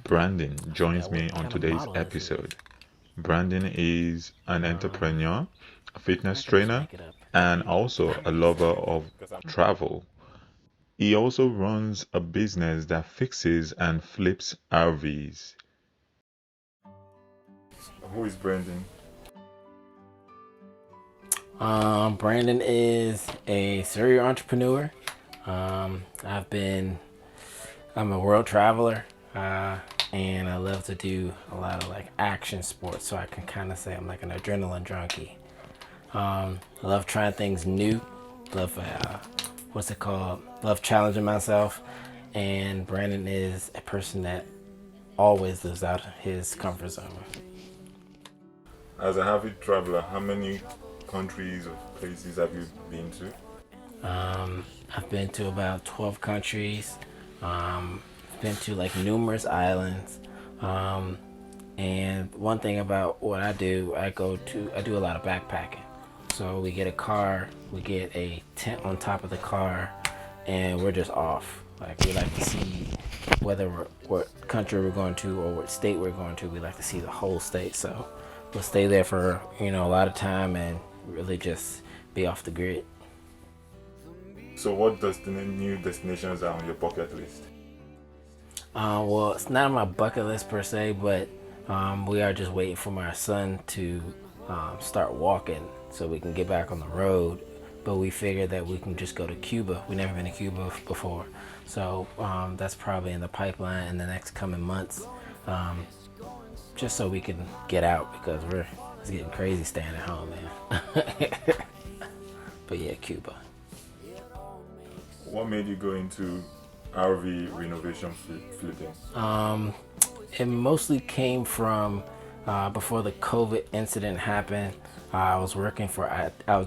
Brandon joins me What on kind of today's model is it? episode. Brandon is an entrepreneur, a I fitness can just trainer, make it up. and also a lover of travel. He also runs a business that fixes and flips RVs. Who is Brandon? Brandon is a serial entrepreneur. I've been I'm a world traveler, and I love to do a lot of like action sports. So I can kind of say I'm like an adrenaline junkie. I love trying things new. Love what's it called? Love challenging myself. And Brandon is a person that always lives out his comfort zone. As a avid traveler, how many countries or places have you been to? I've been to about 12 countries. Been to like numerous islands. Um, And one thing about what I do, I do a lot of backpacking. So we get a car, we get a tent on top of the car, and we're just off. Like we like to see whether what country we're going to or what state we're going to. We like to see the whole state. So we'll stay there for a lot of time and really just be off the grid. So, what new destinations are on your bucket list? Well, it's not on my bucket list per se, but we are just waiting for my son to start walking so we can get back on the road. But we figured that we can just go to Cuba. We've never been to Cuba before. So that's probably in the pipeline in the next coming months, um, just so we can get out because it's getting crazy staying at home, man. But yeah, Cuba. What made you go into RV renovation flipping? It mostly came from before the COVID incident happened. I was working for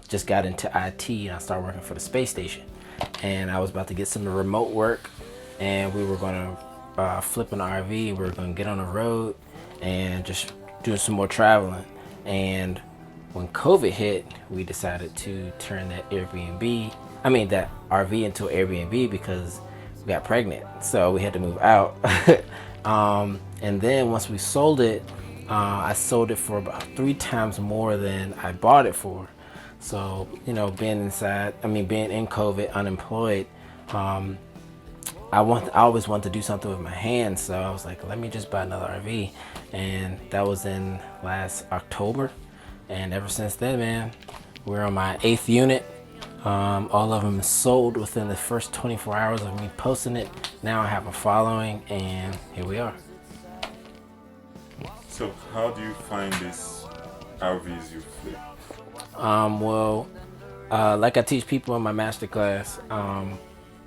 just got into IT and I started working for the space station, and I was about to get some remote work, and we were going to flip an RV. We were going to get on the road and just do some more traveling. And when COVID hit, we decided to turn that that RV into an Airbnb because we got pregnant, so we had to move out. And then once we sold it, I sold it for about 3 times more than I bought it for. So being being in COVID, unemployed, I always want to do something with my hands. So I was like, let me just buy another RV, and that was in last October. And ever since then, man, we're on my 8th unit. All of them sold within the first 24 hours of me posting it. Now I have a following, and here we are. So, how do you find these RVs you flip? Well, like I teach people in my master class,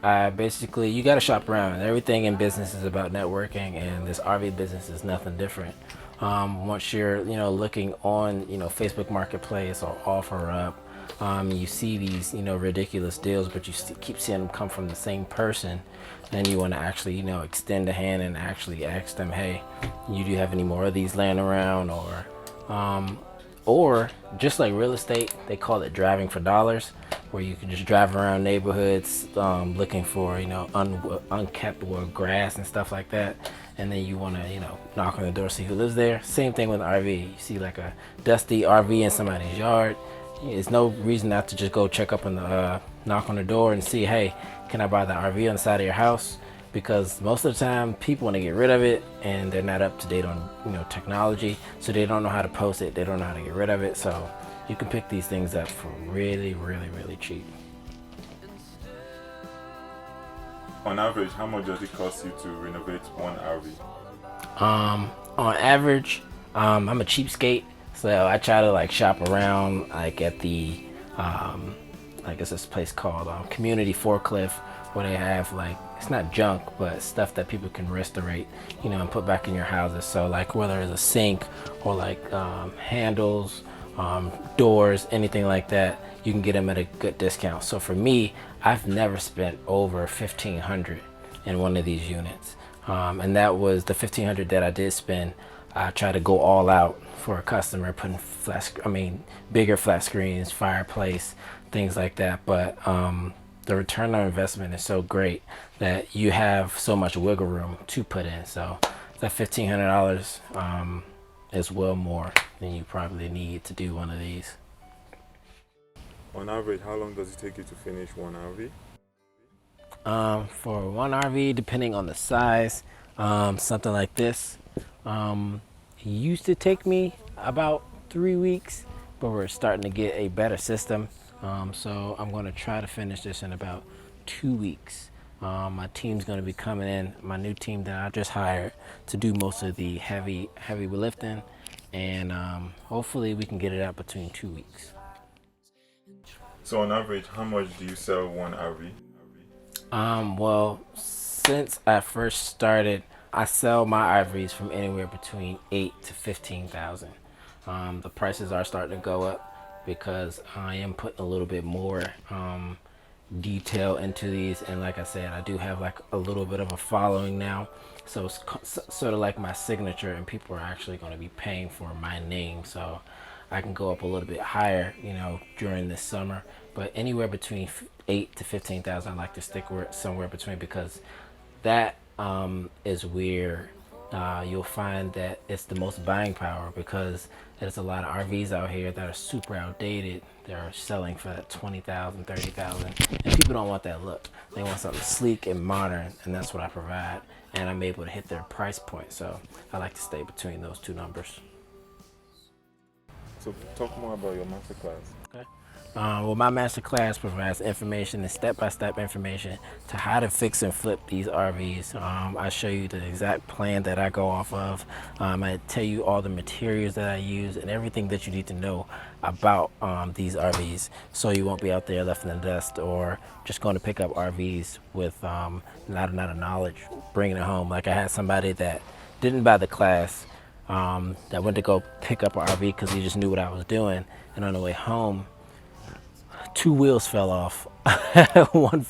I basically, you got to shop around. Everything in business is about networking, and this RV business is nothing different. Once you're, looking on, Facebook Marketplace or OfferUp, you see these, ridiculous deals, but you keep seeing them come from the same person. Then you want to actually, extend a hand and actually ask them, hey, do you have any more of these laying around? Or just like real estate, they call it driving for dollars, where you can just drive around neighborhoods looking for unkept grass and stuff like that, and then you want to knock on the door, see who lives there. Same thing with an RV. You see like a dusty RV in somebody's yard, there's no reason not to just go check up on the knock on the door and see, hey, can I buy the RV on the side of your house? Because most of the time people want to get rid of it and they're not up to date on technology, so they don't know how to post it, they don't know how to get rid of it. So you can pick these things up for really, really, really cheap. On average, how much does it cost you to renovate one RV? On average, I'm a cheapskate, so I try to like shop around, like at the like it's this place called Community Forklift, where they have like, it's not junk but stuff that people can restaurate, and put back in your houses. So like whether it's a sink or like handles, doors, anything like that, you can get them at a good discount. So for me, I've never spent over 1,500 in one of these units, and that was the 1,500 that I did spend. I try to go all out for a customer, putting bigger flat screens, fireplace, things like that. But the return on investment is so great that you have so much wiggle room to put in. So That $1,500 is well more than you probably need to do one of these. On average, how long does it take you to finish one RV? For one RV, depending on the size, something like this, it used to take me about 3 weeks, but we're starting to get a better system. So I'm going to try to finish this in about 2 weeks. My team's going to be coming in, my new team that I just hired, to do most of the heavy lifting, and hopefully we can get it out between 2 weeks. So on average, how much do you sell one RV? Well, since I first started, I sell my RVs from anywhere between 8 to 15,000. The prices are starting to go up because I am putting a little bit more detail into these, and like I said, I do have like a little bit of a following now, so it's sort of like my signature, and people are actually going to be paying for my name, so I can go up a little bit higher, during this summer. But anywhere between 8 to 15,000, I like to stick with somewhere between, because that is where you'll find that it's the most buying power, because there's a lot of RVs out here that are super outdated. They're selling for 20,000, 30,000, and people don't want that look. They want something sleek and modern, and that's what I provide. And I'm able to hit their price point, so I like to stay between those two numbers. So talk more about your masterclass. Okay. Well, my masterclass provides information and step-by-step information to how to fix and flip these RVs. I show you the exact plan that I go off of. I tell you all the materials that I use and everything that you need to know about these RVs, so you won't be out there left in the dust or just going to pick up RVs with not enough knowledge, bringing it home. Like I had somebody that didn't buy the class, that went to go pick up an RV because he just knew what I was doing, and on the way home, 2 wheels fell off. One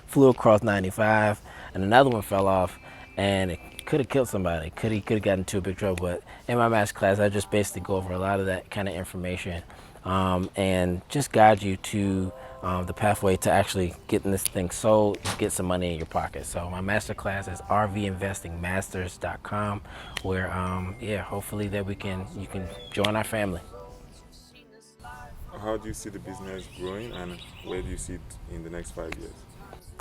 flew across 95, and another one fell off, and it could have killed somebody. Could have gotten into a big trouble. But in my master class, I just basically go over a lot of that kind of information, and just guide you to the pathway to actually getting this thing sold, get some money in your pocket. So my master class is rvinvestingmasters.com, where hopefully that you can join our family. How do you see the business growing, and where do you see it in the next 5 years?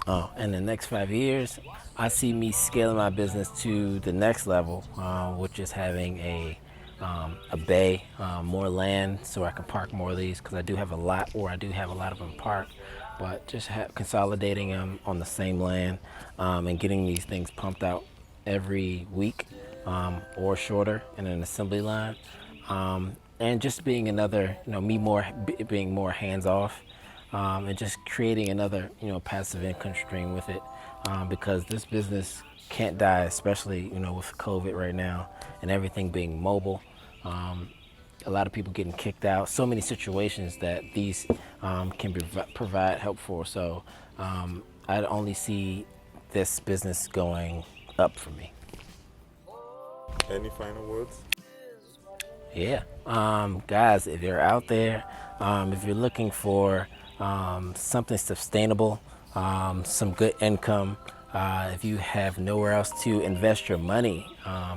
Oh, in the next 5 years, I see me scaling my business to the next level, which is having a bay, more land, so I can park more of these, because I do have a lot, or I do have a lot of them parked, but just consolidating them on the same land, and getting these things pumped out every week, or shorter in an assembly line, and just being another, being more hands off, and just creating another, passive income stream with it, because this business can't die, especially, with COVID right now and everything being mobile. A lot of people getting kicked out, so many situations that these can provide help for. So I only see this business going up for me. Any final words? Yeah, guys, if you're out there, if you're looking for something sustainable, some good income, if you have nowhere else to invest your money,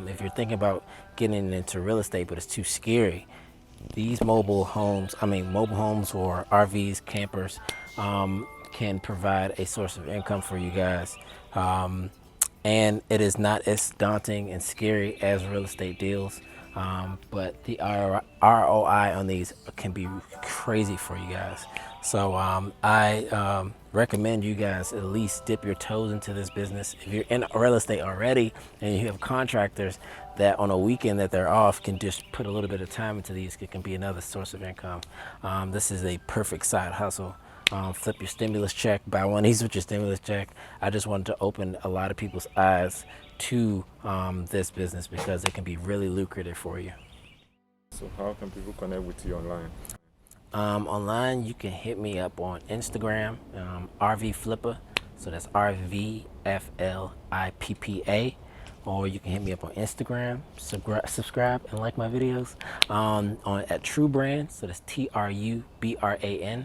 if you're thinking about getting into real estate but it's too scary, these mobile homes or RVs, campers, can provide a source of income for you guys. And it is not as daunting and scary as real estate deals, but the ROI on these can be crazy for you guys. So I recommend you guys at least dip your toes into this business. If you're in real estate already and you have contractors that on a weekend that they're off can just put a little bit of time into these, it can be another source of income. This is a perfect side hustle. Flip your stimulus check, buy one of these with your stimulus check. I just wanted to open a lot of people's eyes to this business, because it can be really lucrative for you. So how can people connect with you online? Online, you can hit me up on Instagram, RV Flipper. So that's RVFLIPPA. Or you can hit me up on Instagram, subscribe and like my videos, at True Brand. So that's TRUBRAN.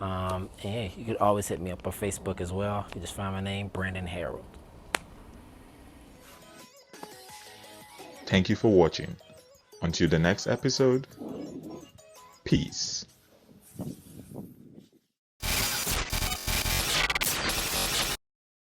And you could always hit me up on Facebook as well. You just find my name, Brandon Harold. Thank you for watching. Until the next episode, peace.